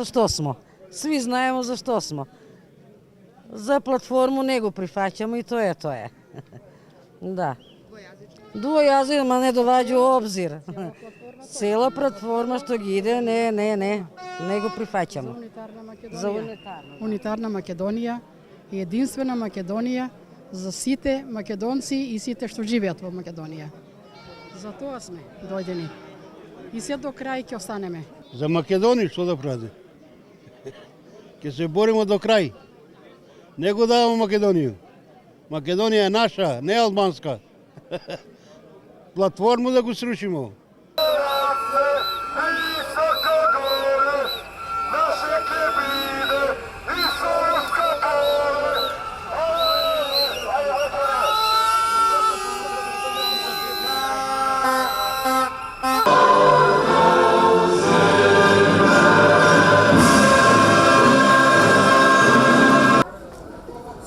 za što smo. Svi znamo za što smo. Za platformu nego prihvaćamo i to je. Da. Dvojazična ne dovađa u obzir. Cijela platforma što ide, ne, nego prihvaćamo. За унитарна Македонија, единствена Македонија за сите македонци и сите што живеат во Македонија. За тоа сме дојдени. И се до крај ќе останеме. За Македонија што да прави? Ќе се боримо до крај. Не го даваме Македонија. Македонија е наша, не албанска. Платформу да го срушимо.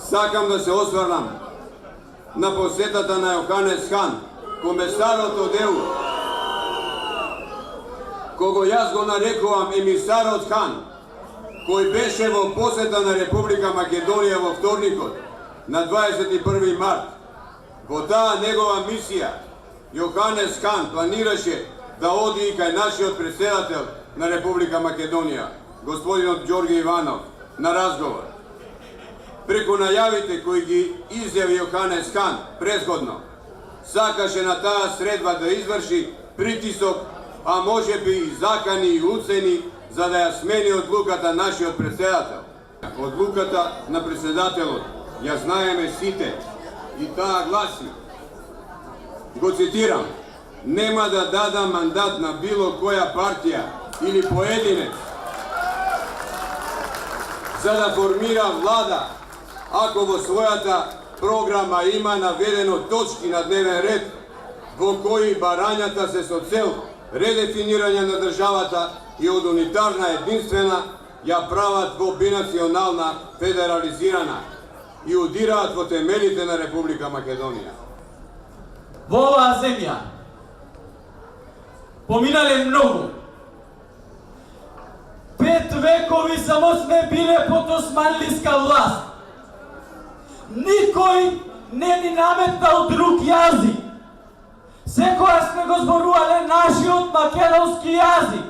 Сакам да се осврнам на посетата на Јоханес Хан, комесарот од ЕУ, кого јас го нарекувам емисарот Хан, кој беше во посета на Република Македонија во вторникот, на 21 март. Во таа негова мисија, Јоханес Хан планираше да оди и кај нашиот председател на Република Македонија, господинот Ѓорги Иванов, на разговор. Преку најавите кои ги изјави Јоханес Хан претходно, сакаше на таа средба да изврши притисок, а можеби и закани и уцени, за да ја смени одлуката нашиот председател. Одлуката на председателот ја знаеме сите и таа гласи, го цитирам: нема да дадам мандат на било која партија или поединец за да формира влада, ако во својата програма има наведено точки на дневен ред во кои барањата се со цел редефинирање на државата и од унитарна единствена ја прават во бинационална федерализирана и удираат во темелите на Република Македонија. Во оваа земја поминале многу. 5 векови само сме биле под османлиска власт. Никој не ни наметнал друг јазик. Секоја сме го зборувале нашиот македонски јазик.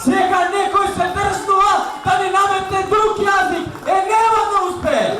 Сега некој се дрзнува да ни наметне друг јазик. Нема да успее.